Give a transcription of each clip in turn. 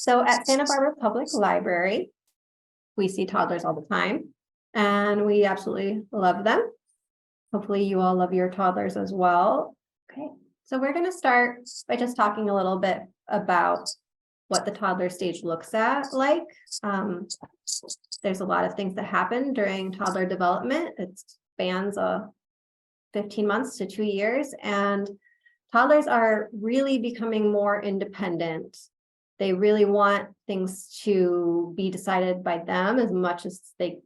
So at Santa Barbara Public Library, we see toddlers all the time, and we absolutely love them. Hopefully you all love your toddlers as well. Okay, so we're going to start by just talking a little bit about what the toddler stage looks like. There's a lot of things that happen during toddler development. It spans 15 months to 2 years, and toddlers are really becoming more independent. They really want things to be decided by them as much as they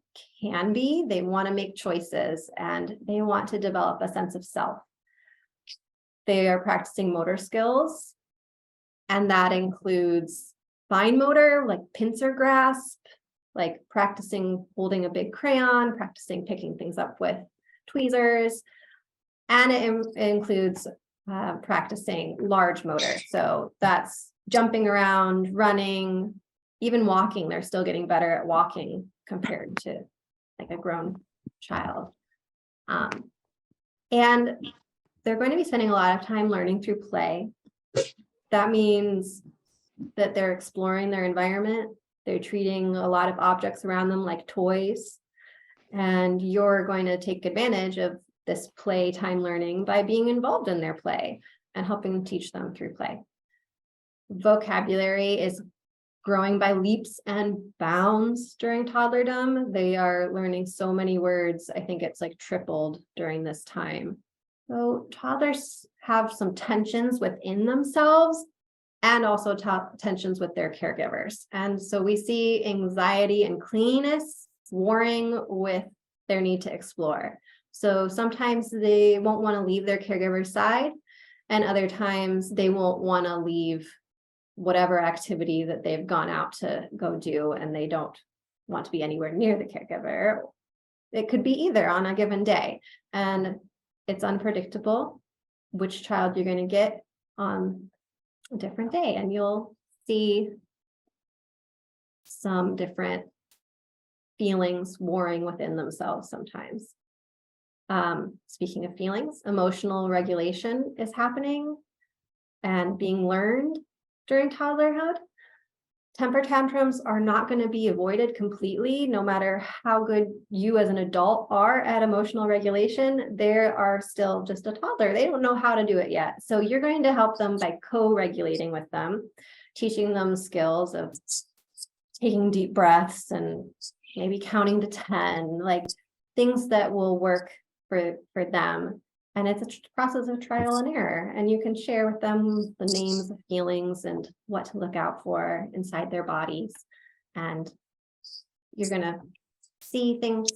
can be. They want to make choices, and they want to develop a sense of self. They are practicing motor skills, and that includes fine motor, like pincer grasp, like practicing holding a big crayon, practicing picking things up with tweezers, and it includes practicing large motor. So that's jumping around, running, even walking. They're still getting better at walking compared to like a grown child. And they're going to be spending a lot of time learning through play. That means that they're exploring their environment. They're treating a lot of objects around them like toys. And you're going to take advantage of this playtime learning by being involved in their play and helping teach them through play. Vocabulary is growing by leaps and bounds during toddlerdom. They are learning so many words. I think it's like tripled during this time. So toddlers have some tensions within themselves and also tensions with their caregivers. And so we see anxiety and clinginess warring with their need to explore. So sometimes they won't want to leave their caregiver's side, and other times they won't want to leave whatever activity that they've gone out to go do, and they don't want to be anywhere near the caregiver. It could be either on a given day, and it's unpredictable which child you're going to get on a different day, and you'll see some different feelings warring within themselves sometimes. Speaking of feelings, emotional regulation is happening and being learned during toddlerhood. Temper tantrums are not going to be avoided completely, no matter how good you as an adult are at emotional regulation. They are still just a toddler. They don't know how to do it yet. So you're going to help them by co-regulating with them, teaching them skills of taking deep breaths and maybe counting to 10, like things that will work for them. And it's a process of trial and error. And you can share with them the names of feelings and what to look out for inside their bodies. And you're going to see things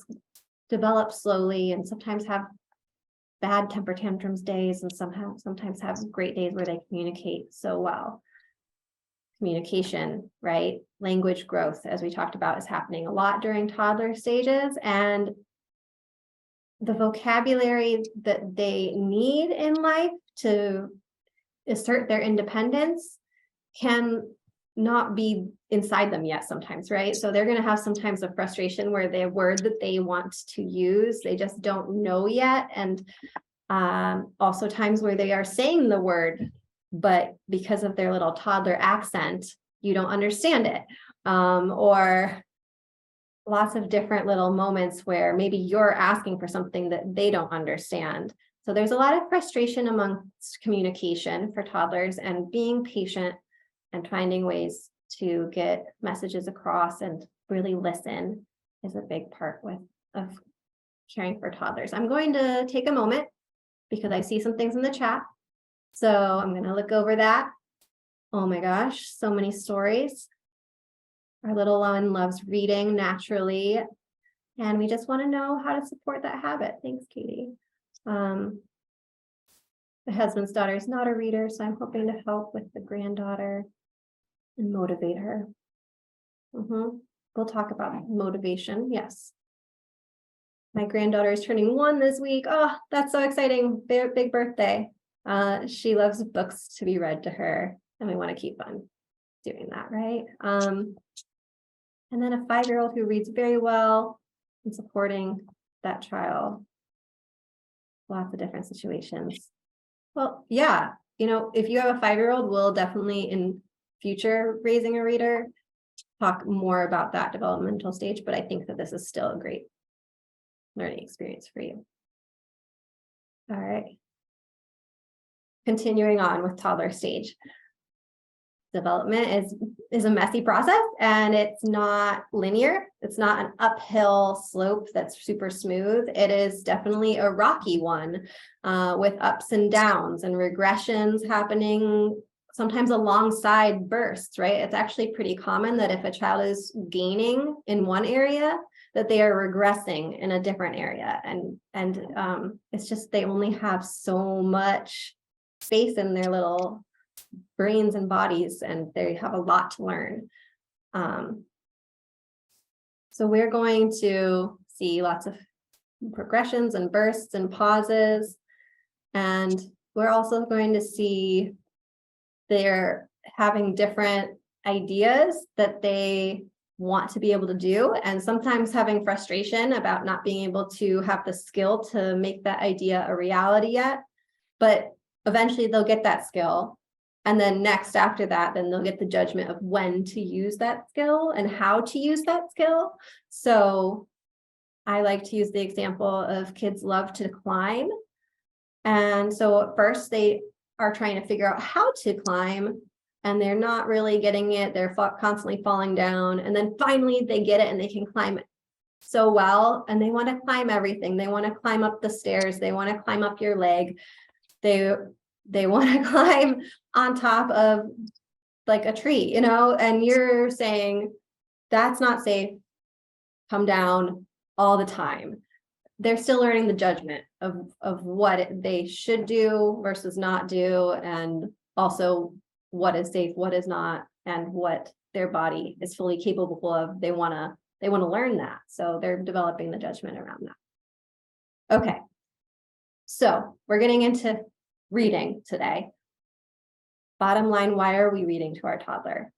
develop slowly, and sometimes have bad temper tantrums days, and sometimes have great days where they communicate so well. Communication, right? Language growth, as we talked about, is happening a lot during toddler stages, and the vocabulary that they need in life to assert their independence can not be inside them yet sometimes, right? So they're going to have some times of frustration where the word that they want to use, they just don't know yet. And also times where they are saying the word, but because of their little toddler accent, you don't understand it. Or lots of different little moments where maybe you're asking for something that they don't understand. So there's a lot of frustration amongst communication for toddlers, and being patient and finding ways to get messages across and really listen is a big part of caring for toddlers. I'm going to take a moment because I see some things in the chat. So I'm going to look over that. Oh my gosh, so many stories. Our little one loves reading naturally, and we just want to know how to support that habit. Thanks, Katie. My husband's daughter is not a reader, so I'm hoping to help with the granddaughter and motivate her. We'll talk about motivation. Yes. My granddaughter is turning 1 this week. Oh, that's so exciting. Big birthday. She loves books to be read to her, and we want to keep on doing that, right? And then a 5-year-old who reads very well, and supporting that child. Lots of different situations. Well, yeah, if you have a 5-year-old, we'll definitely future Raising a Reader, talk more about that developmental stage, but I think that this is still a great learning experience for you. All right. Continuing on with toddler stage. Development is a messy process, and it's not linear. It's not an uphill slope that's super smooth. It is definitely a rocky one with ups and downs and regressions happening sometimes alongside bursts, right? It's actually pretty common that if a child is gaining in one area, that they are regressing in a different area. And it's just, they only have so much space in their little brains and bodies, and they have a lot to learn. So we're going to see lots of progressions and bursts and pauses. And we're also going to see they're having different ideas that they want to be able to do, and sometimes having frustration about not being able to have the skill to make that idea a reality yet. But eventually they'll get that skill. And then next after that, then they'll get the judgment of when to use that skill and how to use that skill. So I like to use the example of kids love to climb. And so at first they are trying to figure out how to climb, and they're not really getting it. They're constantly falling down. And then finally they get it and they can climb it so well. And they want to climb everything. They want to climb up the stairs. They want to climb up your leg. They want to climb on top of like a tree, you know, and you're saying that's not safe. Come down all the time. They're still learning the judgment of what they should do versus not do, and also what is safe, what is not, and what their body is fully capable of. They want to learn that. So they're developing the judgment around that. Okay. So we're getting into reading today. Bottom line, why are we reading to our toddler?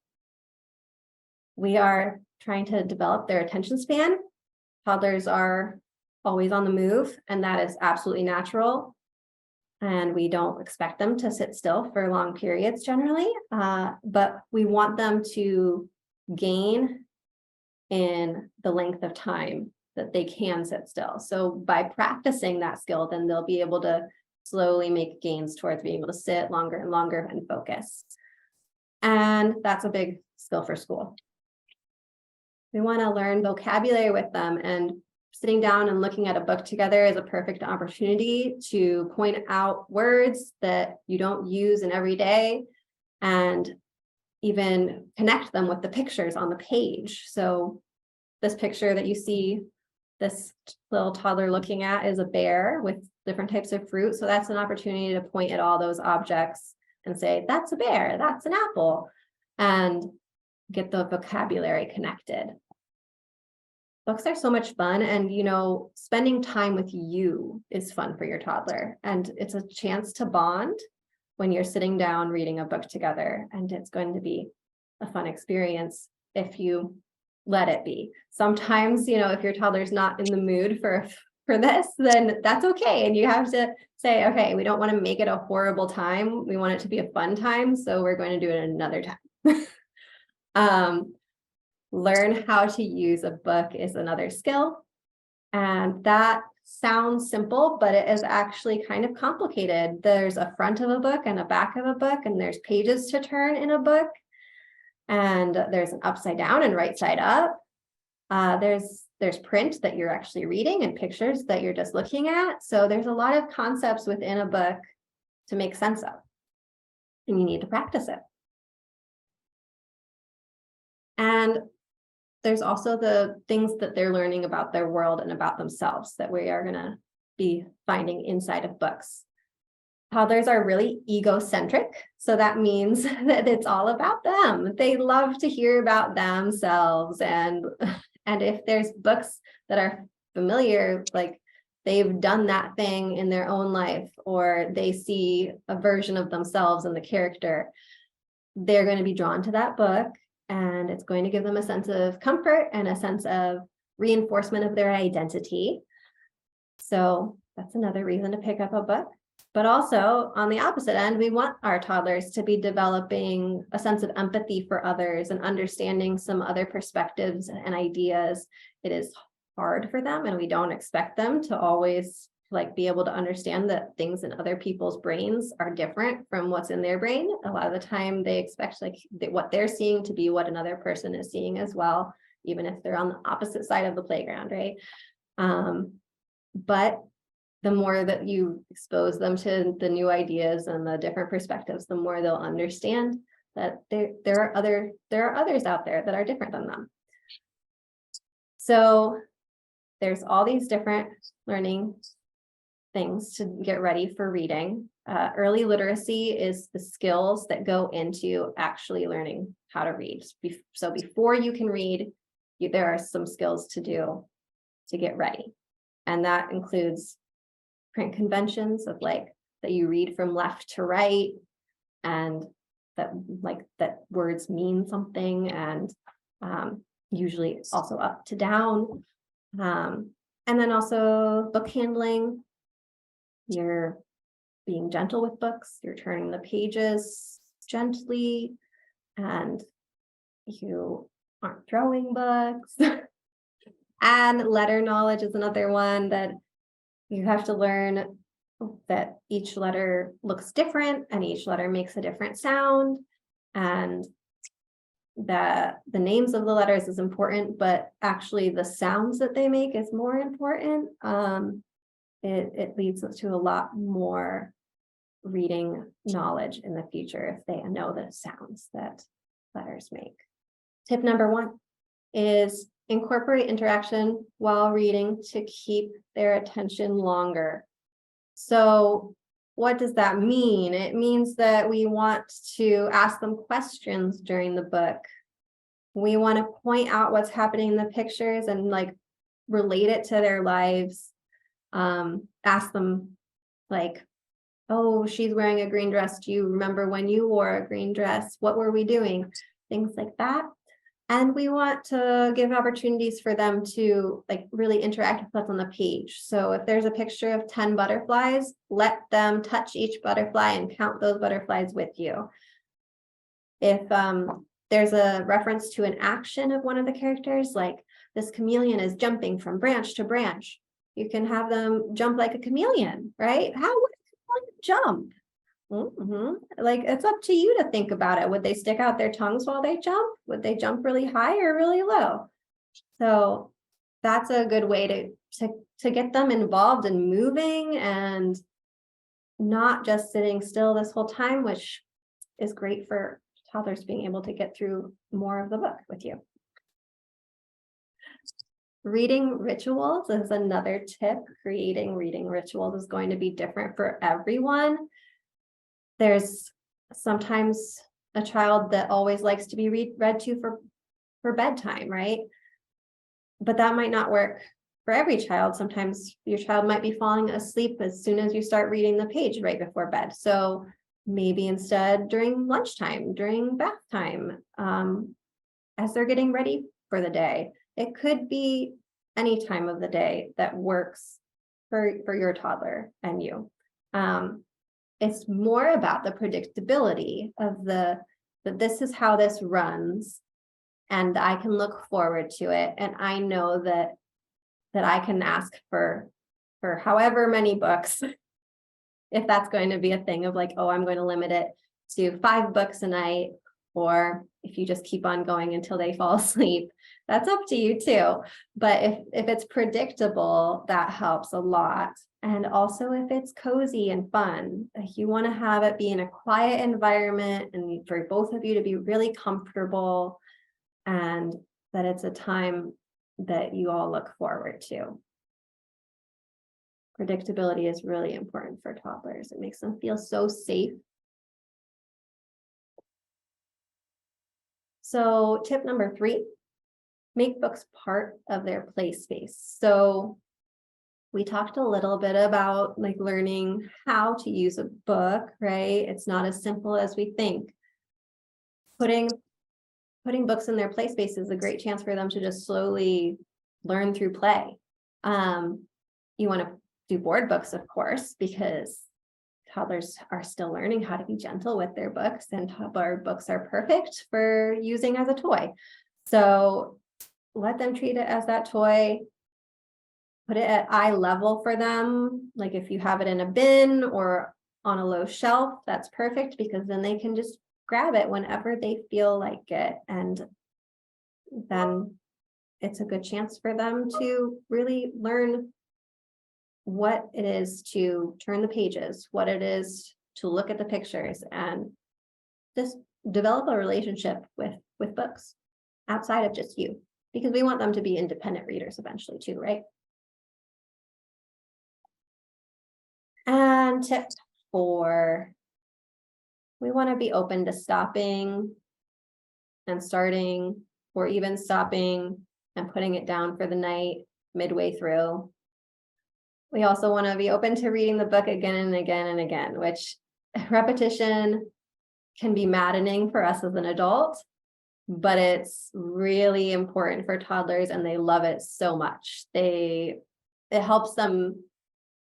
We are trying to develop their attention span. Toddlers are always on the move, and that is absolutely natural. And we don't expect them to sit still for long periods generally, but we want them to gain in the length of time that they can sit still. So by practicing that skill, then they'll be able to slowly make gains towards being able to sit longer and longer and focus. And that's a big skill for school. We want to learn vocabulary with them, and sitting down and looking at a book together is a perfect opportunity to point out words that you don't use in every day, and even connect them with the pictures on the page. So this picture that you see this little toddler looking at is a bear with different types of fruit. So that's an opportunity to point at all those objects and say, that's a bear, that's an apple, and get the vocabulary connected. Books are so much fun, and you know, spending time with you is fun for your toddler, and it's a chance to bond when you're sitting down reading a book together, and it's going to be a fun experience if you let it be. Sometimes, you know, if your toddler's not in the mood for this, then that's okay, and you have to say, okay, we don't want to make it a horrible time. We want it to be a fun time, so we're going to do it another time. Learn how to use a book is another skill. And that sounds simple, but it is actually kind of complicated. There's a front of a book and a back of a book, and there's pages to turn in a book. And there's an upside down and right side up. There's print that you're actually reading and pictures that you're just looking at. So there's a lot of concepts within a book to make sense of, and you need to practice it. And there's also the things that they're learning about their world and about themselves that we are going to be finding inside of books. Toddlers are really egocentric, so that means that it's all about them. They love to hear about themselves, and if there's books that are familiar, like they've done that thing in their own life, or they see a version of themselves in the character, they're going to be drawn to that book. And it's going to give them a sense of comfort and a sense of reinforcement of their identity. So that's another reason to pick up a book. But also on the opposite end, we want our toddlers to be developing a sense of empathy for others and understanding some other perspectives and ideas. It is hard for them, and we don't expect them to always like be able to understand that things in other people's brains are different from what's in their brain. A lot of the time they expect like what they're seeing to be what another person is seeing as well, even if they're on the opposite side of the playground, right? But the more that you expose them to the new ideas and the different perspectives, the more they'll understand that there are others out there that are different than them. So there's all these different learning things to get ready for reading. Early literacy is the skills that go into actually learning how to read. So before you can read, there are some skills to do to get ready. And that includes print conventions of like that you read from left to right, and that words mean something, and usually also up to down. And then also book handling. You're being gentle with books, you're turning the pages gently, and you aren't throwing books. And letter knowledge is another one that you have to learn, that each letter looks different and each letter makes a different sound, and that the names of the letters is important, but actually the sounds that they make is more important. It leads to a lot more reading knowledge in the future if they know the sounds that letters make. Tip number 1 is incorporate interaction while reading to keep their attention longer. So what does that mean? It means that we want to ask them questions during the book. We want to point out what's happening in the pictures and like relate it to their lives. Ask them like, oh, she's wearing a green dress. Do you remember when you wore a green dress? What were we doing? Things like that. And we want to give opportunities for them to like really interact with what's on the page. So if there's a picture of 10 butterflies, let them touch each butterfly and count those butterflies with you. If there's a reference to an action of one of the characters, like this chameleon is jumping from branch to branch, you can have them jump like a chameleon, right? How would a chameleon jump? Like it's up to you to think about it. Would they stick out their tongues while they jump? Would they jump really high or really low? So that's a good way to get them involved and moving and not just sitting still this whole time, which is great for toddlers being able to get through more of the book with you. Reading rituals is another tip. Creating reading rituals is going to be different for everyone. There's sometimes a child that always likes to be read to for bedtime, right? But that might not work for every child. Sometimes your child might be falling asleep as soon as you start reading the page right before bed. So maybe instead during lunchtime, during bath time, as they're getting ready for the day. It could be any time of the day that works for your toddler and you. It's more about the predictability of that this is how this runs, and I can look forward to it, and I know that I can ask for however many books, if that's going to be a thing of like, oh, I'm going to limit it to 5 books a night, or if you just keep on going until they fall asleep, that's up to you too. But if it's predictable, that helps a lot. And also if it's cozy and fun, like you want to have it be in a quiet environment and for both of you to be really comfortable, and that it's a time that you all look forward to. Predictability is really important for toddlers. It makes them feel so safe. So tip number 3, make books part of their play space. So we talked a little bit about like learning how to use a book, right? It's not as simple as we think. Putting books in their play space is a great chance for them to just slowly learn through play. You want to do board books, of course, because toddlers are still learning how to be gentle with their books, and toddler books are perfect for using as a toy. So let them treat it as that toy. Put it at eye level for them. Like if you have it in a bin or on a low shelf, that's perfect, because then they can just grab it whenever they feel like it. And then it's a good chance for them to really learn what it is to turn the pages, what it is to look at the pictures, and just develop a relationship with books outside of just you, because we want them to be independent readers eventually too, right? And tip 4, we want to be open to stopping and starting, or even stopping and putting it down for the night midway through. We also want to be open to reading the book again and again and again, which repetition can be maddening for us as an adult, but it's really important for toddlers, and they love it so much. It helps them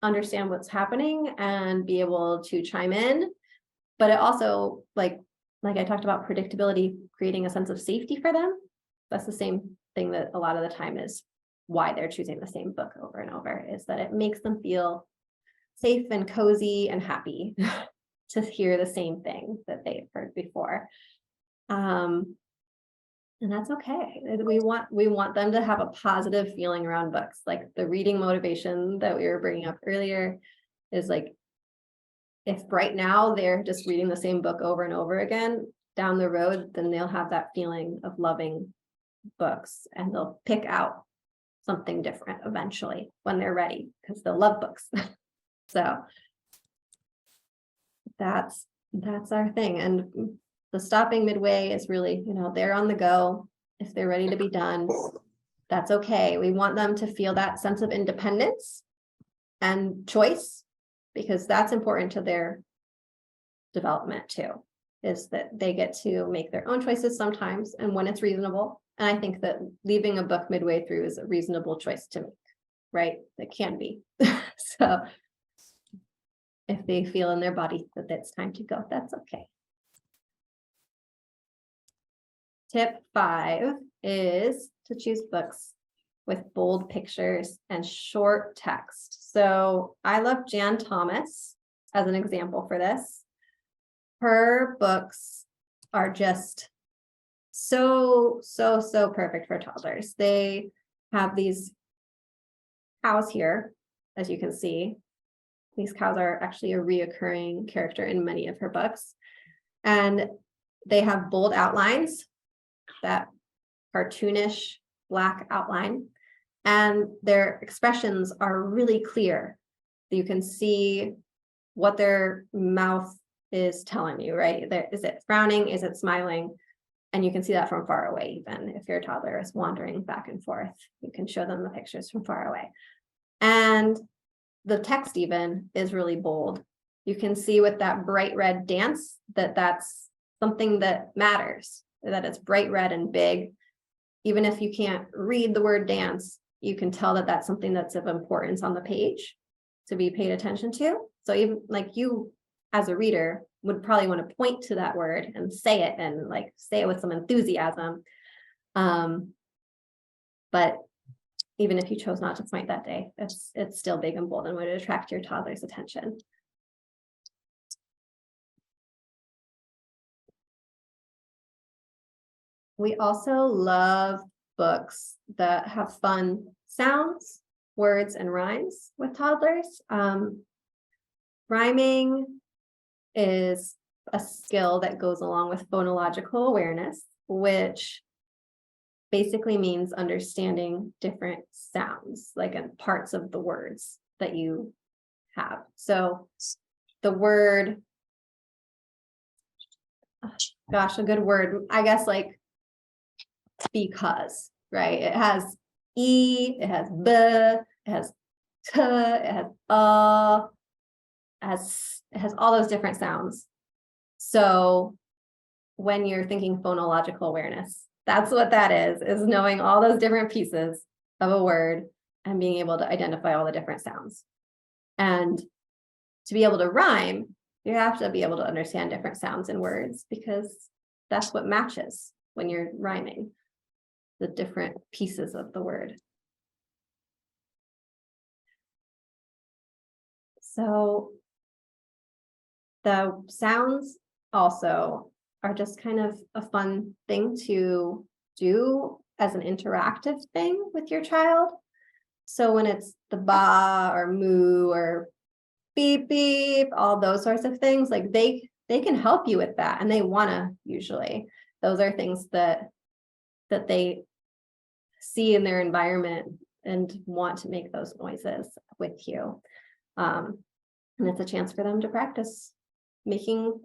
understand what's happening and be able to chime in, but it also, like I talked about predictability, creating a sense of safety for them. That's the same thing that a lot of the time is why they're choosing the same book over and over, is that it makes them feel safe and cozy and happy to hear the same thing that they've heard before. And that's okay. We want them to have a positive feeling around books. Like the reading motivation that we were bringing up earlier is like, if right now they're just reading the same book over and over again, down the road, then they'll have that feeling of loving books, and they'll pick out something different eventually when they're ready, because they'll love books. So that's our thing. And the stopping midway is really, they're on the go. If they're ready to be done, that's okay. We want them to feel that sense of independence and choice, because that's important to their development too, is that they get to make their own choices sometimes, and when it's reasonable. And I think that leaving a book midway through is a reasonable choice to make, right? It can be. So if they feel in their body that it's time to go, that's okay. Tip 5 is to choose books with bold pictures and short text. So I love Jan Thomas as an example for this. Her books are just so perfect for toddlers. They have these cows here, as you can see. These cows are actually a reoccurring character in many of her books. And they have bold outlines, that cartoonish black outline, and their expressions are really clear. You can see what their mouth is telling you, right? Is it frowning? Is it smiling? And you can see that from far away. Even if your toddler is wandering back and forth, you can show them the pictures from far away. And the text even is really bold. You can see with that bright red dance that that's something that matters, that it's bright red and big. Even if you can't read the word dance, you can tell that that's something that's of importance on the page to be paid attention to. So even like you as a reader would probably want to point to that word and say it, and like say it with some enthusiasm. But even if you chose not to point that day, it's still big and bold and would attract your toddler's attention. We also love books that have fun sounds, words, and rhymes with toddlers. Rhyming is a skill that goes along with phonological awareness, which basically means understanding different sounds, like parts of the words that you have. So the word, gosh, a good word, I guess, like because, right? It has E, it has B, it has T, it has it has all those different sounds. So when you're thinking phonological awareness, that's what that is knowing all those different pieces of a word and being able to identify all the different sounds. And to be able to rhyme, you have to be able to understand different sounds and words, because that's what matches when you're rhyming, the different pieces of the word. So the sounds also are just kind of a fun thing to do as an interactive thing with your child. So when it's the ba or moo or beep beep, all those sorts of things, like they can help you with that, and they want to. Usually those are things that they see in their environment and want to make those noises with you. And it's a chance for them to practice making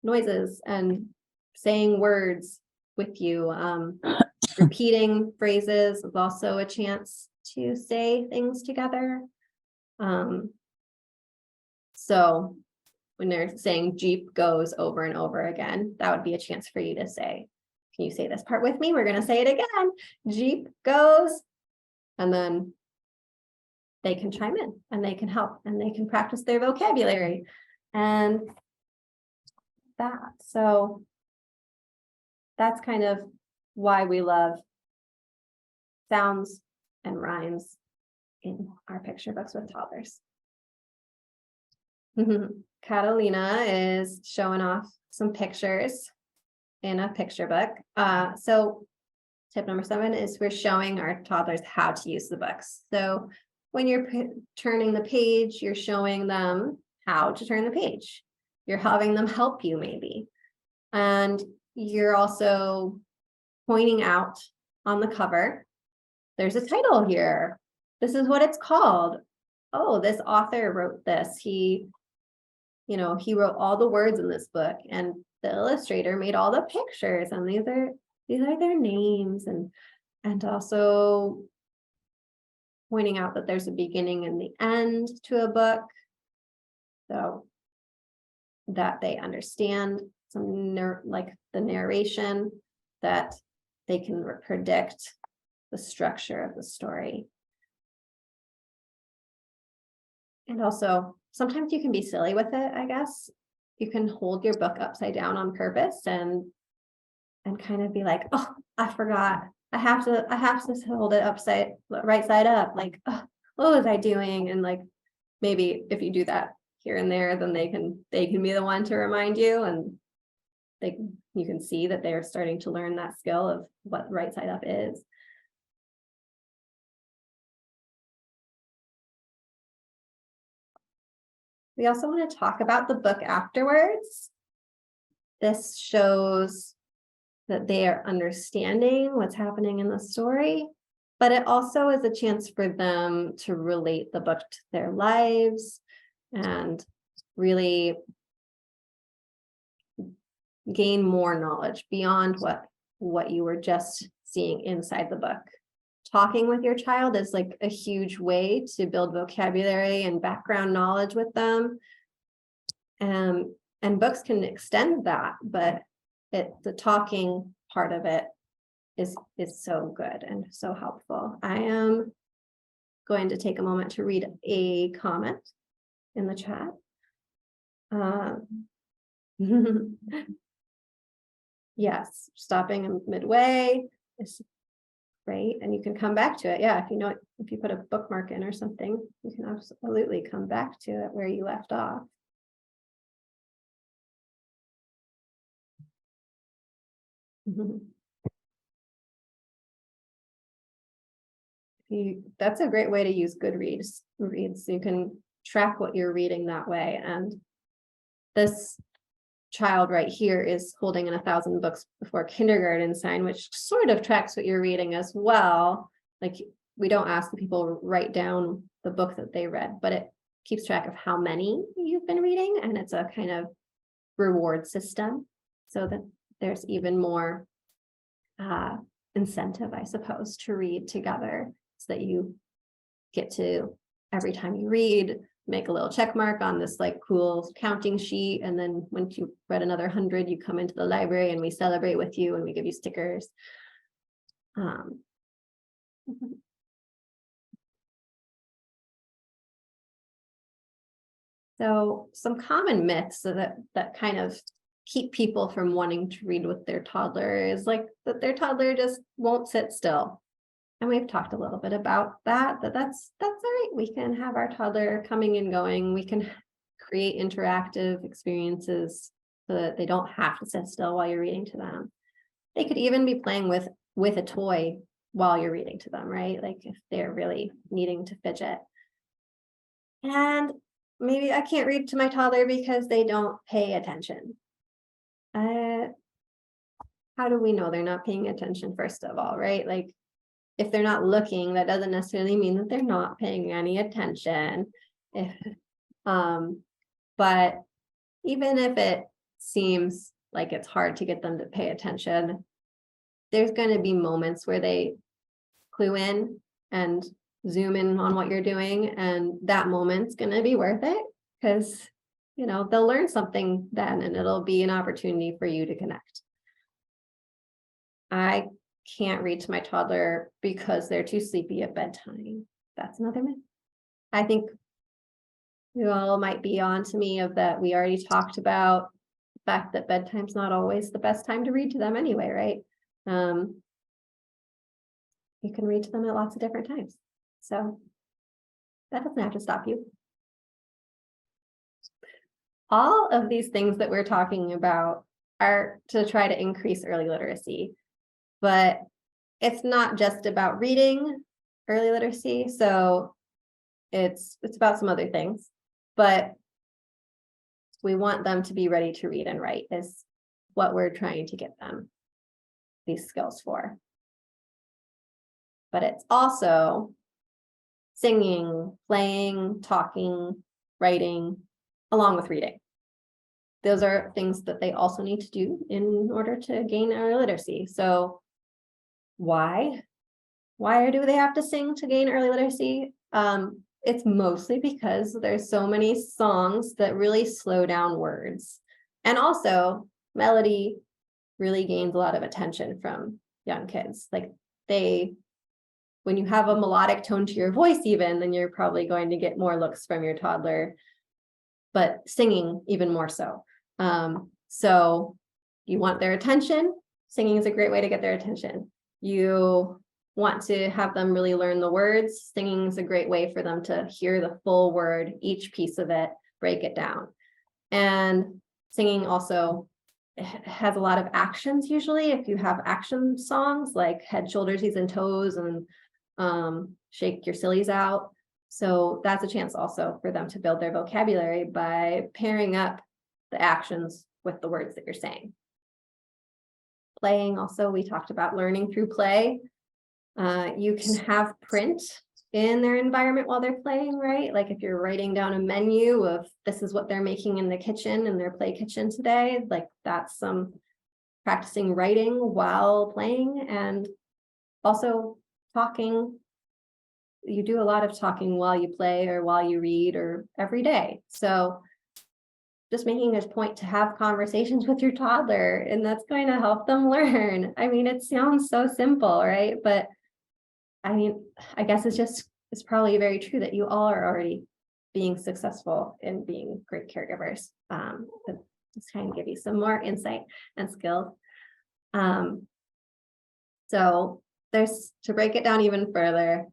noises and saying words with you. Repeating phrases is also a chance to say things together. So when they're saying Jeep goes over and over again, that would be a chance for you to say, can you say this part with me? We're going to say it again. Jeep goes. And then they can chime in and they can help and they can practice their vocabulary and that. So that's kind of why we love sounds and rhymes in our picture books with toddlers. Catalina is showing off some pictures in a picture book. So tip number 7 is we're showing our toddlers how to use the books. So when you're turning the page, you're showing them how to turn the page. You're having them help you maybe. And you're also pointing out on the cover, there's a title here. This is what it's called. Oh, this author wrote this. He wrote all the words in this book, and the illustrator made all the pictures, and these are their names, and also pointing out that there's a beginning and the end to a book, so that they understand like the narration, that they can predict the structure of the story. And also, sometimes you can be silly with it, I guess. You can hold your book upside down on purpose and kind of be like, oh, I forgot. I have to hold it right side up. Like, oh, what was I doing? And like, maybe if you do that here and there, then they can be the one to remind you, and you can see that they're starting to learn that skill of what right side up is. We also want to talk about the book afterwards. This shows that they are understanding what's happening in the story, but it also is a chance for them to relate the book to their lives and really gain more knowledge beyond what you were just seeing inside the book. Talking with your child is like a huge way to build vocabulary and background knowledge with them. And books can extend that, but the talking part of it is so good and so helpful. I am going to take a moment to read a comment in the chat. Yes, stopping midway is great, and you can come back to it. Yeah, if you put a bookmark in or something, you can absolutely come back to it where you left off. That's a great way to use Goodreads. You can track what you're reading that way. And this child right here is holding an 1,000 books before kindergarten sign, which sort of tracks what you're reading as well. Like, we don't ask the people write down the book that they read, but it keeps track of how many you've been reading, and it's a kind of reward system, so that there's even more incentive, I suppose, to read together, so that you get to, every time you read, make a little check mark on this like cool counting sheet, and then once you read another 100, you come into the library and we celebrate with you and we give you stickers. So some common myths that kind of keep people from wanting to read with their toddler is like that their toddler just won't sit still. And we've talked a little bit about that's all right. We can have our toddler coming and going. We can create interactive experiences so that they don't have to sit still while you're reading to them. They could even be playing with a toy while you're reading to them, right? Like if they're really needing to fidget. And maybe I can't read to my toddler because they don't pay attention. How do we know they're not paying attention, first of all, right? Like if they're not looking, that doesn't necessarily mean that they're not paying any attention. But even if it seems like it's hard to get them to pay attention, there's going to be moments where they clue in and zoom in on what you're doing, and that moment's going to be worth it because they'll learn something then, and it'll be an opportunity for you to connect. I can't read to my toddler because they're too sleepy at bedtime. That's another myth. I think you all might be on to me of that. We already talked about the fact that bedtime's not always the best time to read to them anyway, right? You can read to them at lots of different times. So that doesn't have to stop you. All of these things that we're talking about are to try to increase early literacy, but it's not just about reading early literacy. So it's about some other things, but we want them to be ready to read and write is what we're trying to get them these skills for. But it's also singing, playing, talking, writing, along with reading. Those are things that they also need to do in order to gain early literacy. So why do they have to sing to gain early literacy? It's mostly because there's so many songs that really slow down words. And also melody really gains a lot of attention from young kids. Like when you have a melodic tone to your voice even, then you're probably going to get more looks from your toddler, but singing even more so. So you want their attention. Singing is a great way to get their attention. You want to have them really learn the words. Singing is a great way for them to hear the full word, each piece of it, break it down. And singing also has a lot of actions usually. If you have action songs like head, shoulders, knees, and toes, and shake your sillies out. So that's a chance also for them to build their vocabulary by pairing up the actions with the words that you're saying. Playing also, we talked about learning through play. You can have print in their environment while they're playing, right? Like if you're writing down a menu of this is what they're making in the kitchen, in their play kitchen today, like that's some practicing writing while playing. And also talking. You do a lot of talking while you play or while you read or every day. So just making a point to have conversations with your toddler, and that's going to help them learn. I mean, it sounds so simple, right? But I mean, I guess it's probably very true that you all are already being successful in being great caregivers. But just trying to give you some more insight and skills. So there's, to break it down even further,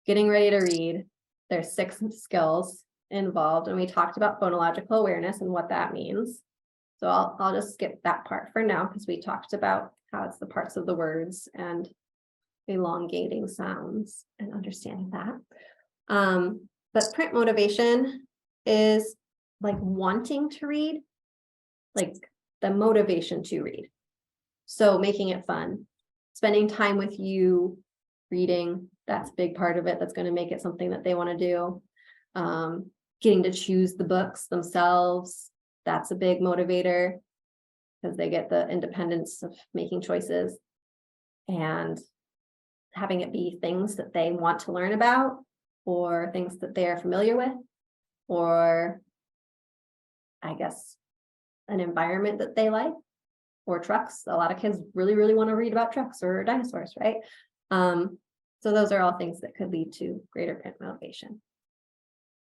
getting ready to read, there's 6 skills involved, and we talked about phonological awareness and what that means. So I'll just skip that part for now because we talked about how it's the parts of the words and elongating sounds and understanding that. But print motivation is like wanting to read, like the motivation to read. So making it fun, spending time with you reading, that's a big part of it. That's going to make it something that they want to do. Getting to choose the books themselves, that's a big motivator because they get the independence of making choices, and having it be things that they want to learn about or things that they are familiar with, or I guess an environment that they like, or trucks. A lot of kids really, really want to read about trucks or dinosaurs, right? So those are all things that could lead to greater print motivation.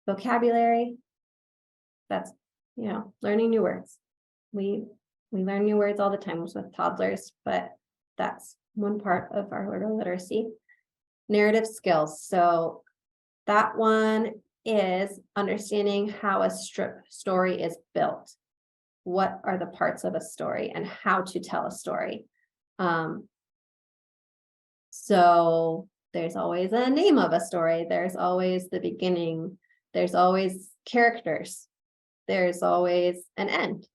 Vocabulary, That's, learning new words. We learn new words all the time with toddlers, but that's one part of our word literacy. Narrative skills. So that one is understanding how a story is built. What are the parts of a story and how to tell a story? So there's always a name of a story. There's always the beginning. There's always characters. There's always an end.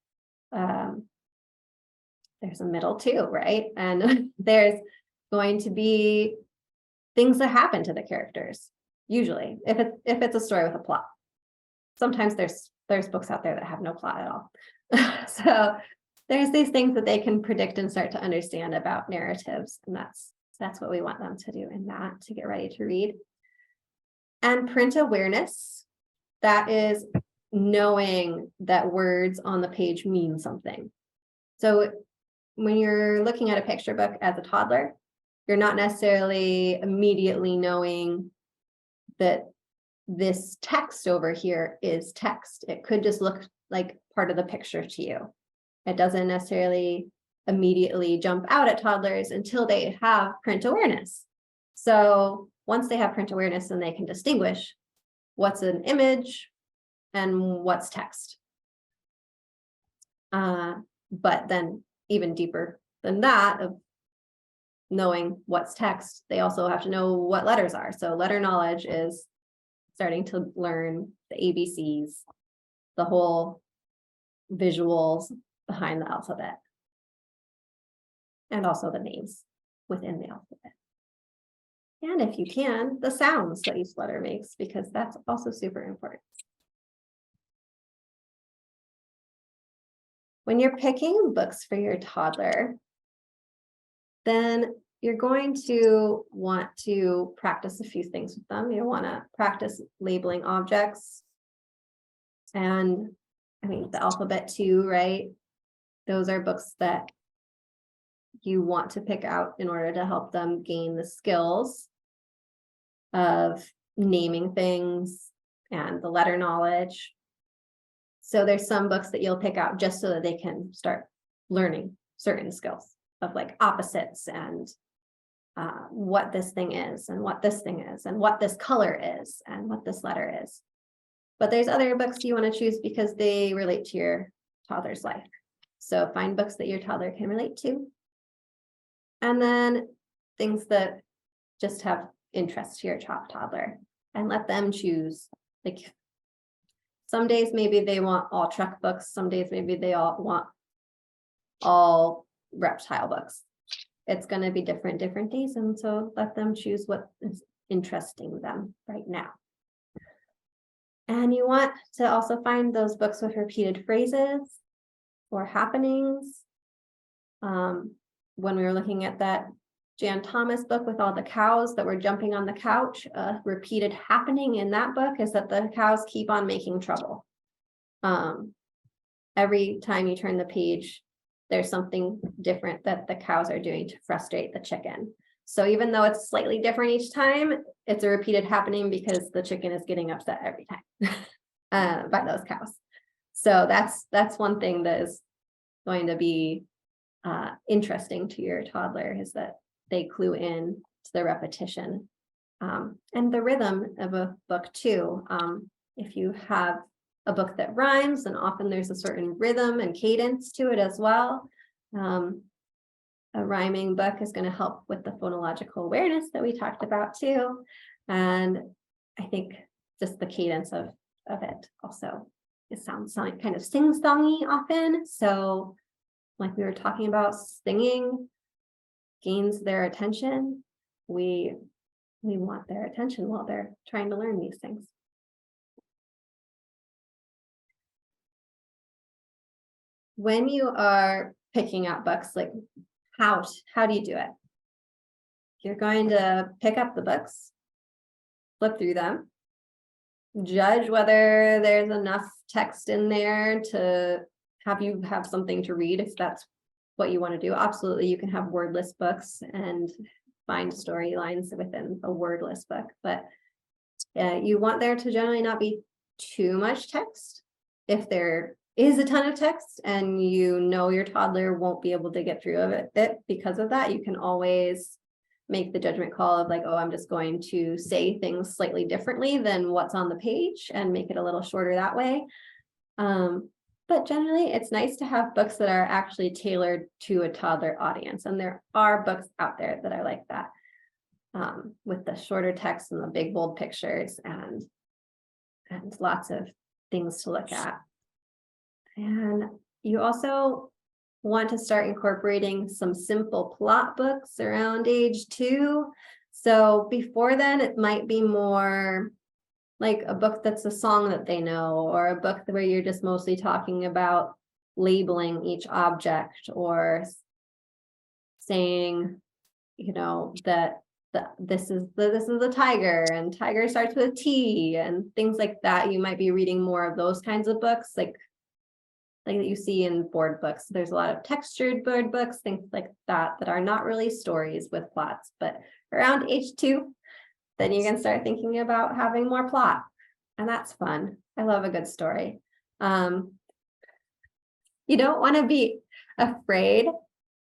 There's a middle too, right? And there's going to be things that happen to the characters. Usually, if it's a story with a plot. Sometimes there's books out there that have no plot at all. So there's these things that they can predict and start to understand about narratives, and that's what we want them to do in that, to get ready to read. And print awareness, that is knowing that words on the page mean something. So when you're looking at a picture book as a toddler, you're not necessarily immediately knowing that this text over here is text. It could just look like part of the picture to you. It doesn't necessarily immediately jump out at toddlers until they have print awareness. So once they have print awareness, then they can distinguish what's an image and what's text. But then even deeper than that, of knowing what's text, they also have to know what letters are. So letter knowledge is starting to learn the ABCs, the whole visuals behind the alphabet, and also the names within the alphabet. And if you can, the sounds that each letter makes, because that's also super important. When you're picking books for your toddler, then you're going to want to practice a few things with them. You want to practice labeling objects. And I mean, the alphabet too, right? Those are books that you want to pick out in order to help them gain the skills of naming things and the letter knowledge. So there's some books that you'll pick out just so that they can start learning certain skills of like opposites and what this thing is and what this thing is and what this color is and what this letter is. But there's other books you want to choose because they relate to your toddler's life. So find books that your toddler can relate to. And then things that just have interest to your toddler, and let them choose. Like some days maybe they want all truck books, some days maybe they all want all reptile books. It's going to be different days, and so let them choose what is interesting them right now. And you want to also find those books with repeated phrases or happenings. When we were looking at that Jan Thomas book with all the cows that were jumping on the couch, a repeated happening in that book is that the cows keep on making trouble. Every time you turn the page, there's something different that the cows are doing to frustrate the chicken. So even though it's slightly different each time, it's a repeated happening because the chicken is getting upset every time by those cows. So that's one thing that is going to be interesting to your toddler, is that they clue in to the repetition and the rhythm of a book too. If you have a book that rhymes, and often there's a certain rhythm and cadence to it as well. A rhyming book is going to help with the phonological awareness that we talked about too. And I think just the cadence of it also, it sounds like kind of sing-songy often. So like we were talking about, singing gains their attention. We want their attention while they're trying to learn these things. When you are picking out books, like how do you do it? You're going to pick up the books, flip through them, judge whether there's enough text in there to have you have something to read, if that's what you want to do. Absolutely, you can have wordless books and find storylines within a wordless book, but you want there to generally not be too much text. if there is a ton of text and you know your toddler won't be able to get through it because of that, you can always make the judgment call of like, oh, I'm just going to say things slightly differently than what's on the page and make it a little shorter that way. But generally, it's nice to have books that are actually tailored to a toddler audience. And there are books out there that are like that, with the shorter text and the big bold pictures and lots of things to look at. And you also want to start incorporating some simple plot books around age 2. So before then, it might be more like a book that's a song that they know, or a book where you're just mostly talking about labeling each object, or saying, you know, that this is the tiger, and tiger starts with a T, and things like that. You might be reading more of those kinds of books, like that you see in board books. There's a lot of textured board books, things like that are not really stories with plots. But around age 2, then you can start thinking about having more plot, and that's fun. I love a good story. You don't want to be afraid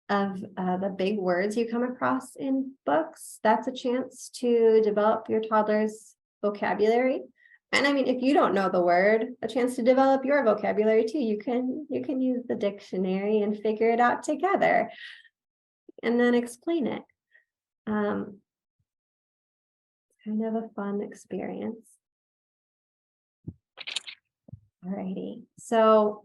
of the big words you come across in books. That's a chance to develop your toddler's vocabulary. And I mean, if you don't know the word, a chance to develop your vocabulary too. You can use the dictionary and figure it out together and then explain it. Kind of a fun experience. Alrighty, so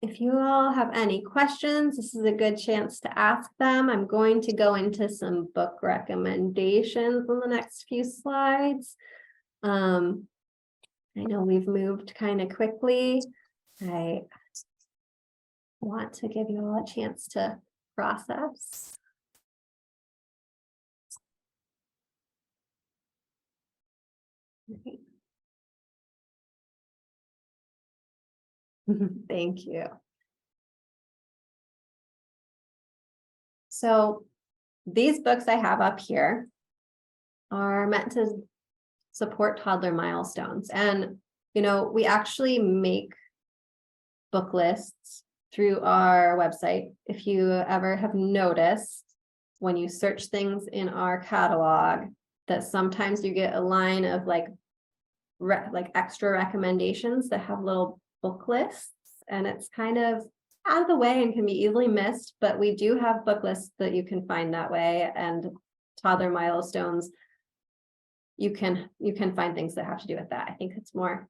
if you all have any questions, this is a good chance to ask them. I'm going to go into some book recommendations in the next few slides. I know we've moved kind of quickly. I want to give you all a chance to process. Okay. Thank you. So these books I have up here are meant to support toddler milestones. And, you know, we actually make book lists through our website. If you ever have noticed, when you search things in our catalog, that sometimes you get a line of like extra recommendations that have little book lists, and it's kind of out of the way and can be easily missed, but we do have book lists that you can find that way. And toddler milestones, you can find things that have to do with that. I think it's more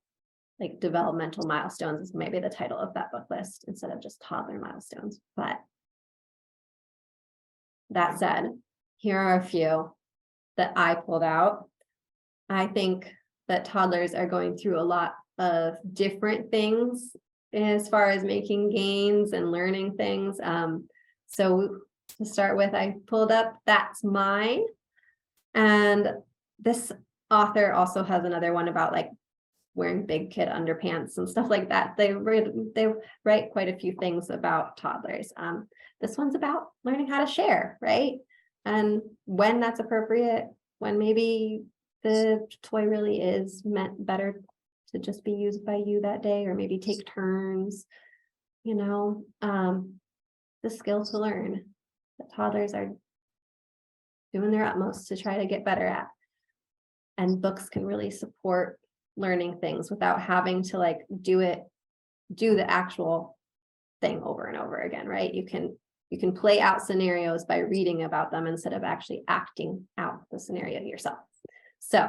like developmental milestones is maybe the title of that book list instead of just toddler milestones. But that said, here are a few that I pulled out. I think that toddlers are going through a lot of different things as far as making gains and learning things. So to start with, I pulled up That's Mine. And this author also has another one about like wearing big kid underpants and stuff like that. They write quite a few things about toddlers. This one's about learning how to share, right? And when that's appropriate, when maybe the toy really is meant better to just be used by you that day, or maybe take turns, you know, the skill to learn that toddlers are doing their utmost to try to get better at. And books can really support learning things without having to like do the actual thing over and over again, right? You can play out scenarios by reading about them instead of actually acting out the scenario yourself. So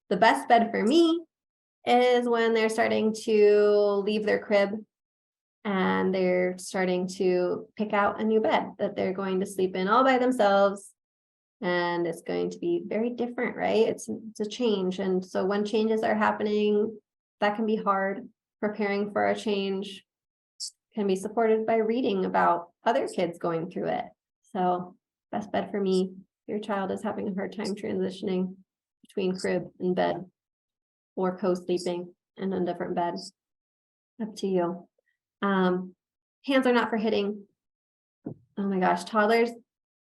the best bed for me is when they're starting to leave their crib and they're starting to pick out a new bed that they're going to sleep in all by themselves. And it's going to be very different, right? It's a change. And so when changes are happening, that can be hard. Preparing for a change can be supported by reading about other kids going through it. So best bed for me, if your child is having a hard time transitioning between crib and bed, or co-sleeping in a different bed, up to you. Hands are not for hitting. Oh my gosh, toddlers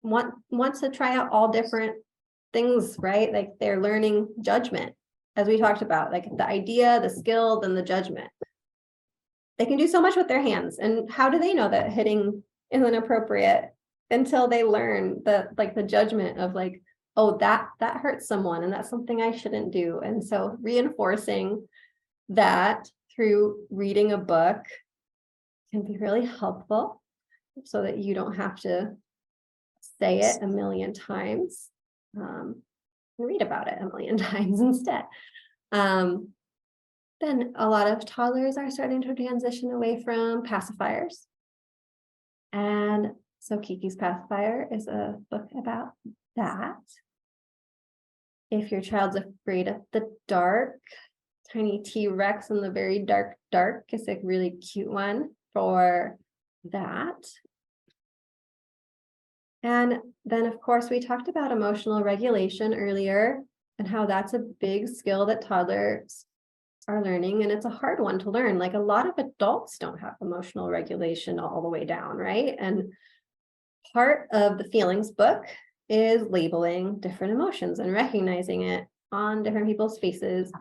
want to try out all different things, right? Like they're learning judgment. as we talked about, like the idea, the skill, then the judgment. They can do so much with their hands. And how do they know that hitting is inappropriate until they learn that, like, the judgment of like, oh, that hurts someone and that's something I shouldn't do. And so reinforcing that through reading a book can be really helpful so that you don't have to say it a million times, read about it a million times instead. Then a lot of toddlers are starting to transition away from pacifiers. And so Kiki's Pacifier is a book about that. If your child's afraid of the dark, Tiny T-Rex in the Very Dark Dark is a really cute one for that. And then, of course, we talked about emotional regulation earlier and how that's a big skill that toddlers are learning. And it's a hard one to learn. Like, a lot of adults don't have emotional regulation all the way down, right? And part of the feelings book is labeling different emotions and recognizing it on different people's faces.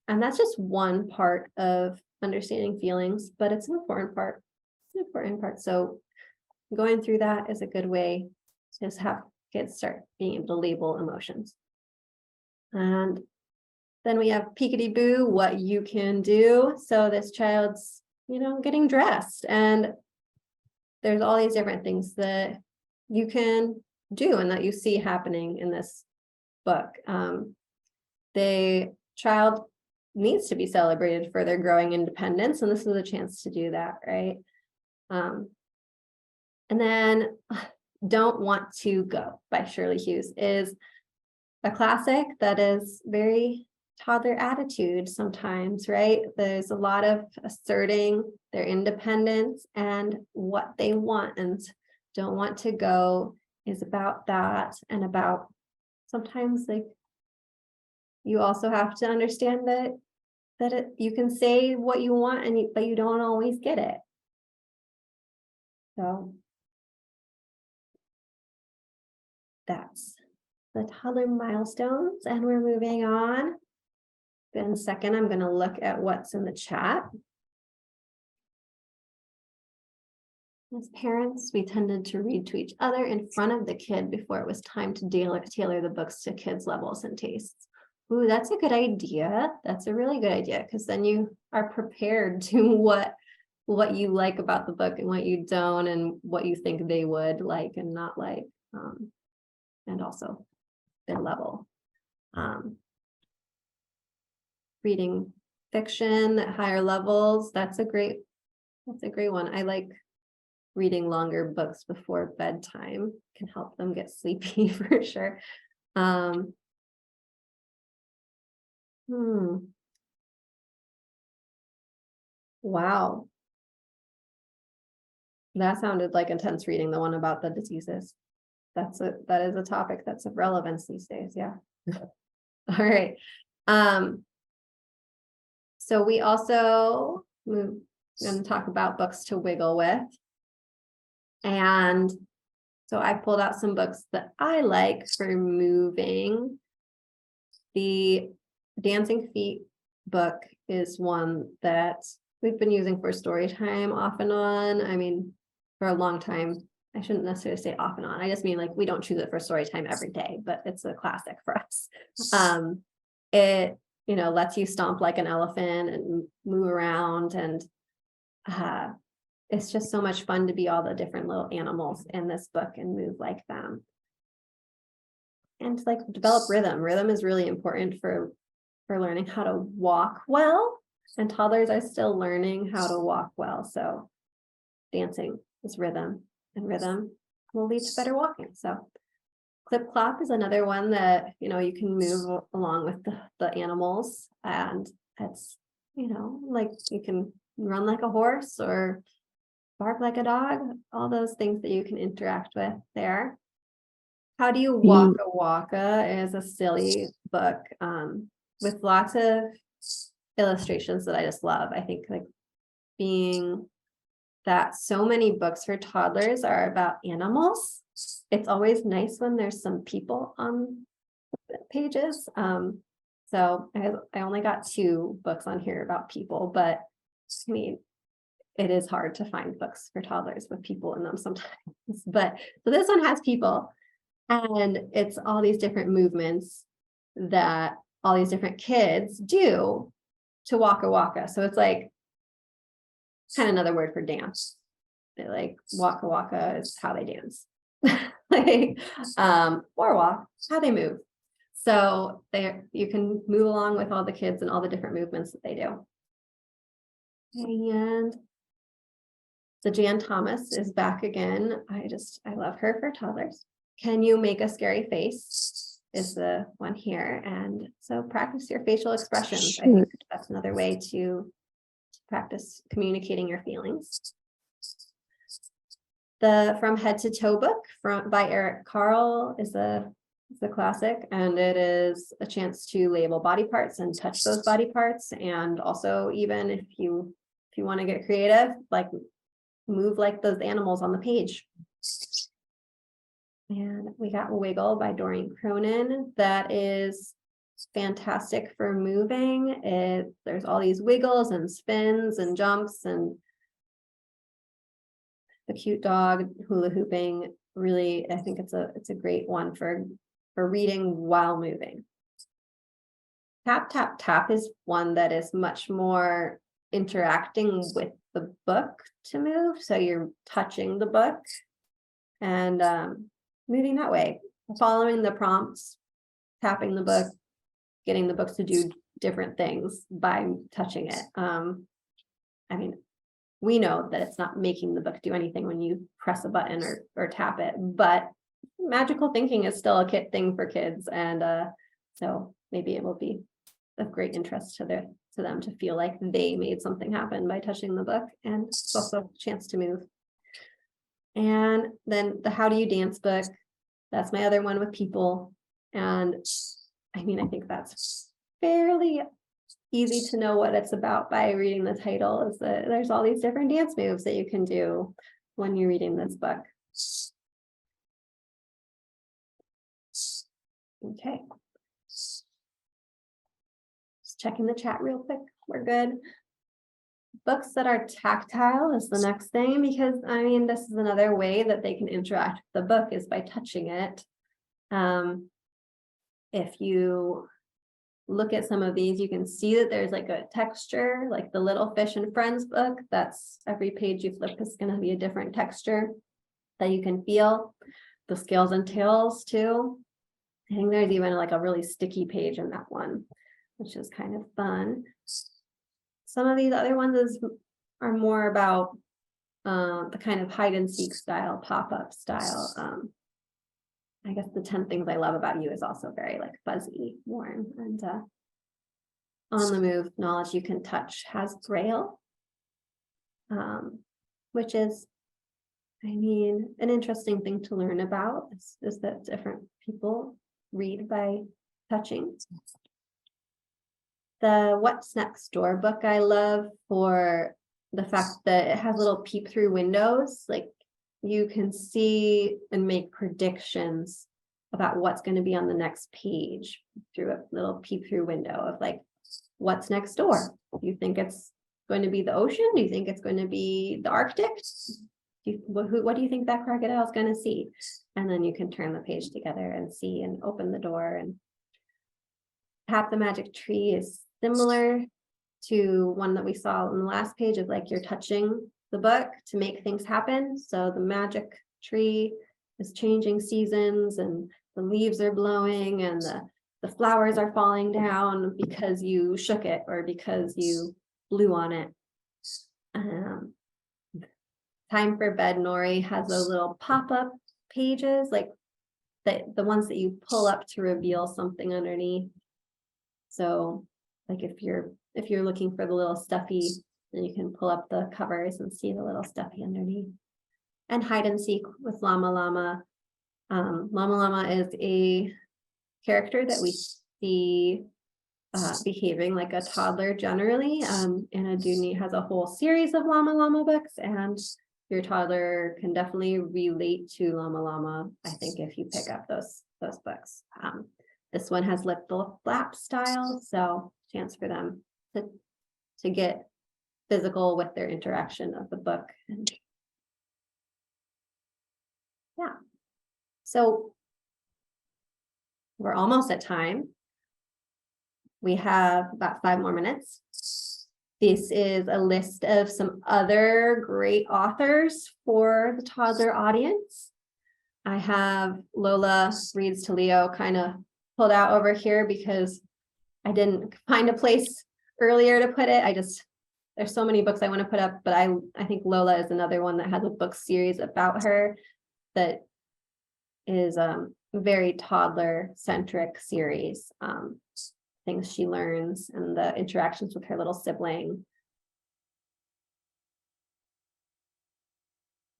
And that's just one part of understanding feelings, but it's an important part. It's an important part. So going through that is a good way to just have kids start being able to label emotions. And then we have peekaboo, what you can do. So this child's, getting dressed, and there's all these different things that you can do and that you see happening in this book. The child needs to be celebrated for their growing independence, and this is a chance to do that, right? And then Don't Want to Go by Shirley Hughes is a classic that is very toddler attitude sometimes, right? There's a lot of asserting their independence and what they want, and Don't Want to Go is about that, and about sometimes, like, you also have to understand that you can say what you want but you don't always get it. So that's the toddler milestones, and we're moving on. In a second, I'm going to look at what's in the chat. As parents, we tended to read to each other in front of the kid before it was time to tailor the books to kids' levels and tastes. Ooh, that's a good idea. That's a really good idea, because then you are prepared to what you like about the book and what you don't, and what you think they would like and not like, and also their level. Reading fiction at higher levels, that's a great one. I like reading longer books before bedtime, can help them get sleepy for sure. Wow. That sounded like intense reading, the one about the diseases. That is a topic that's of relevance these days. Yeah. All right. So we also going to talk about books to wiggle with. And so I pulled out some books that I like for moving. The Dancing Feet book is one that we've been using for story time off and on. I mean, for a long time. I shouldn't necessarily say off and on. I just mean, like, we don't choose it for story time every day, but it's a classic for us. It, lets you stomp like an elephant and move around, and it's just so much fun to be all the different little animals in this book and move like them. And like develop rhythm. Rhythm is really important for learning how to walk well, and toddlers are still learning how to walk well. So dancing is rhythm, and rhythm will lead to better walking. So Clip Clop is another one that, you can move along with the animals, and it's, like, you can run like a horse or bark like a dog, all those things that you can interact with there. How Do You Waka Waka is a silly book with lots of illustrations that I just love. I think, like, being that so many books for toddlers are about animals, it's always nice when there's some people on the pages. So I only got 2 books on here about people, but I mean, it is hard to find books for toddlers with people in them sometimes. But so this one has people, and it's all these different movements that all these different kids do to waka waka. So it's like kind of another word for dance. They're like waka waka is how they dance. Like, or walk, how they move. So you can move along with all the kids and all the different movements that they do. And so Jan Thomas is back again. I love her for toddlers. Can you make a scary face is the one here. And so practice your facial expressions. I think that's another way to practice communicating your feelings. The From Head to Toe book by Eric Carle is a classic, and it is a chance to label body parts and touch those body parts. And also, even if you want to get creative, like move like those animals on the page. And we got Wiggle by Doreen Cronin. That is fantastic for moving. There's all these wiggles and spins and jumps and the cute dog hula hooping. Really, I think it's a great one for reading while moving. Tap, tap, tap is one that is much more interacting with the book to move. So you're touching the book and moving that way, following the prompts, tapping the book, getting the books to do different things by touching it. I mean, we know that it's not making the book do anything when you press a button or tap it, but magical thinking is still a thing for kids. And so maybe it will be of great interest to them to feel like they made something happen by touching the book, and it's also a chance to move. And then the How Do You Dance book, that's my other one with people. And I mean, I think that's fairly easy to know what it's about by reading the title, is that there's all these different dance moves that you can do when you're reading this book. Okay. Just checking the chat real quick. We're good. Books that are tactile is the next thing, because I mean, this is another way that they can interact with the book is by touching it. If you look at some of these, you can see that there's like a texture, like the Little Fish and Friends book. That's every page you flip is going to be a different texture that you can feel. The Scales and Tails too. I think there's even like a really sticky page in that one, which is kind of fun. Some of these other ones are more about the kind of hide and seek style, pop-up style. I guess the 10 Things I Love About You is also very like fuzzy, warm, and On the Move Knowledge You Can Touch has Braille, which is, I mean, an interesting thing to learn about is that different people read by touching. The What's Next Door book I love for the fact that it has little peep through windows, like you can see and make predictions about what's going to be on the next page through a little peep through window of like, what's next door? Do you think it's going to be the ocean? Do you think it's going to be the Arctic? What do you think that crocodile is going to see? And then you can turn the page together and see and open the door. And Tap the Magic Tree is similar to one that we saw on the last page of like you're touching the book to make things happen. So the magic tree is changing seasons and the leaves are blowing and the flowers are falling down because you shook it or because you blew on it. Time for Bed Nori has those little pop-up pages, like the ones that you pull up to reveal something underneath. So like if you're looking for the little stuffy, then you can pull up the covers and see the little stuffy underneath. And Hide and Seek with Llama Llama. Llama Llama is a character that we see behaving like a toddler generally. Anna Dewdney has a whole series of Llama Llama books, and your toddler can definitely relate to Llama Llama, I think, if you pick up those books. This one has little flap style, so chance for them to get physical with their interaction of the book. And yeah, so we're almost at time. We have about 5 more minutes. This is a list of some other great authors for the toddler audience. I have Lola Reads to Leo kind of pulled out over here because I didn't find a place earlier to put it. There's so many books I want to put up, but I think Lola is another one that has a book series about her that is very toddler centric series. Things she learns and the interactions with her little sibling.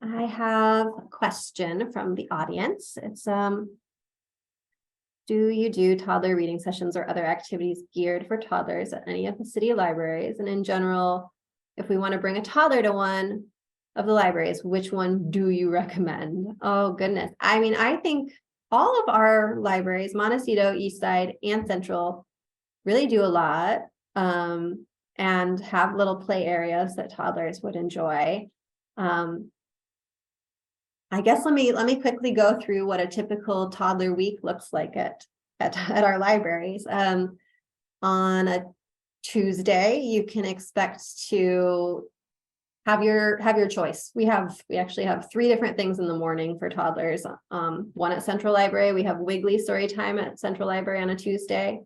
I have a question from the audience. It's do you do toddler reading sessions or other activities geared for toddlers at any of the city libraries? And in general, if we want to bring a toddler to one of the libraries, which one do you recommend? Oh goodness. I mean, I think all of our libraries, Montecito, Eastside, and Central, really do a lot and have little play areas that toddlers would enjoy. I guess let me quickly go through what a typical toddler week looks like at our libraries. On a Tuesday, you can expect to have your choice. We actually have 3 different things in the morning for toddlers. One at Central Library, we have Wiggly story time at Central Library on a Tuesday.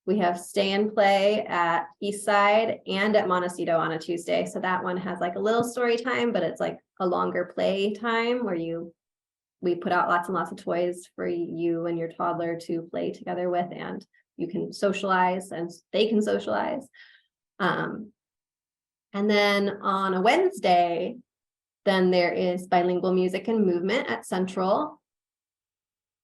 We have Stay and Play at Eastside and at Montecito on a Tuesday. So that one has like a little story time, but it's like a longer play time where we put out lots and lots of toys for you and your toddler to play together with, and you can socialize and they can socialize. And then on a Wednesday, then there is bilingual music and movement at Central.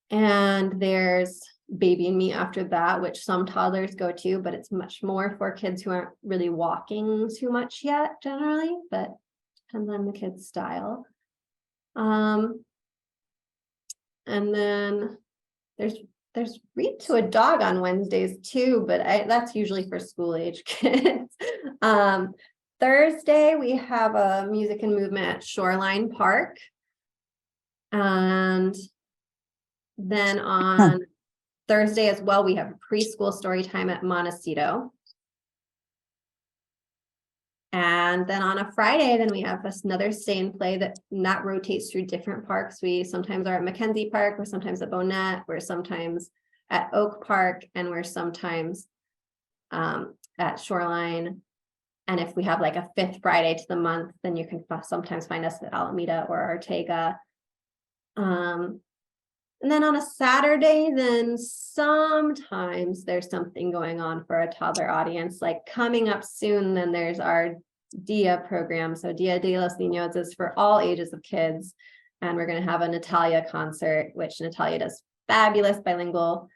And there's Baby and Me after that, which some toddlers go to, but it's much more for kids who aren't really walking too much yet generally, but depends on the kid's style. And then there's Read to a Dog on Wednesdays too, but that's usually for school age kids. Thursday, we have a music and movement at Shoreline Park. And then on Thursday as well, we have preschool story time at Montecito. And then on a Friday, then we have another Stay and Play that rotates through different parks. We sometimes are at Mackenzie Park, we're sometimes at Bonnet, we're sometimes at Oak Park, and we're sometimes at Shoreline. And if we have like a 5th Friday to the month, then you can sometimes find us at Alameda or Ortega. And then on a Saturday, then sometimes there's something going on for a toddler audience. Like coming up soon, then there's our DIA program. So Dia de los Niños is for all ages of kids. And we're going to have a Natalia concert, which Natalia does fabulous bilingual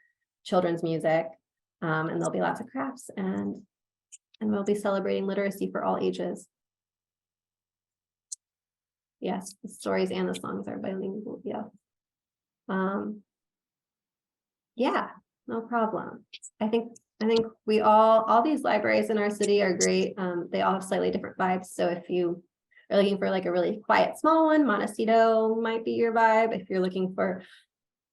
children's music. And there'll be lots of crafts, and we'll be celebrating literacy for all ages. Yes, the stories and the songs are bilingual. Yeah. Yeah, no problem. I think we all these libraries in our city are great. They all have slightly different vibes. So if you are looking for like a really quiet, small one, Montecito might be your vibe. If you're looking for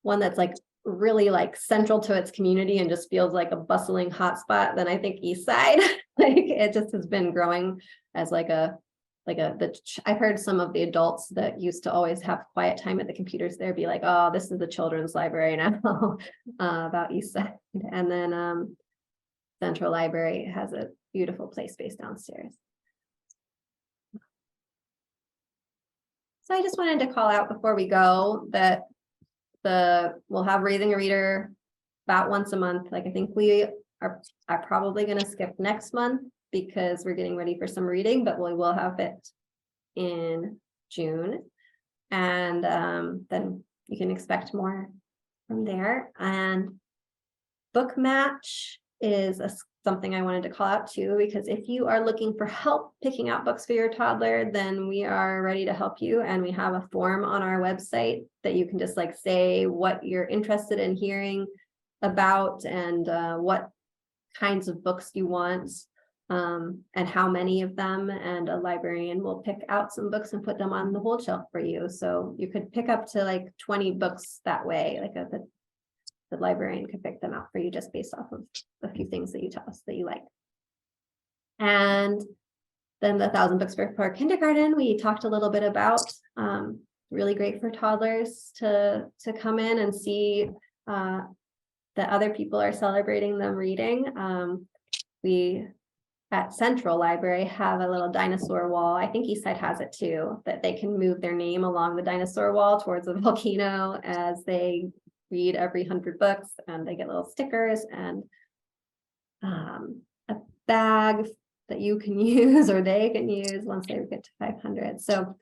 one that's like really like central to its community and just feels like a bustling hotspot, then I think Eastside, like it just has been growing as I've heard some of the adults that used to always have quiet time at the computers there be like, oh, this is the children's library now about Eastside. And then Central Library has a beautiful play space downstairs. So I just wanted to call out before we go that we'll have Raising a Reader about once a month. Like I think we are probably going to skip next month because we're getting ready for some reading, but we will have it in June. And then you can expect more from there. And Book Match is something I wanted to call out too, because if you are looking for help picking out books for your toddler, then we are ready to help you. And we have a form on our website that you can just like say what you're interested in hearing about and what kinds of books you want, and how many of them, and a librarian will pick out some books and put them on the hold shelf for you. So you could pick up to like 20 books that way, like the librarian could pick them out for you just based off of a few things that you tell us that you like. And then the 1,000 books for kindergarten, we talked a little bit about, really great for toddlers to come in and see that other people are celebrating them reading. We at Central Library have a little dinosaur wall. I think Eastside has it too, that they can move their name along the dinosaur wall towards the volcano as they read every 100 books, and they get little stickers and a bag that you can use or they can use once they get to 500. So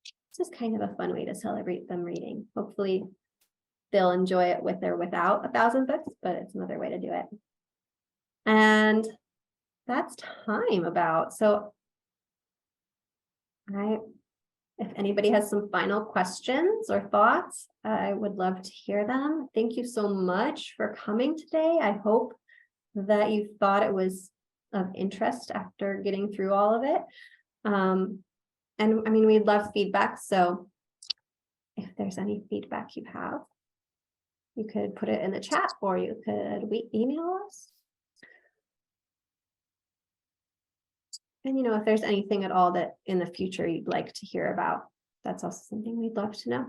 it's just kind of a fun way to celebrate them reading. Hopefully they'll enjoy it with or without 1,000 books, but it's another way to do it. And that's time about. So if anybody has some final questions or thoughts, I would love to hear them. Thank you so much for coming today. I hope that you thought it was of interest after getting through all of it. And I mean, we'd love feedback. So if there's any feedback you have, you could put it in the chat, or you could email us. And, you know, if there's anything at all that in the future you'd like to hear about, that's also something we'd love to know.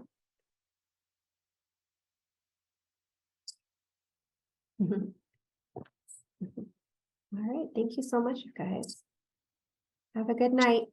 All right. Thank you so much, you guys. Have a good night.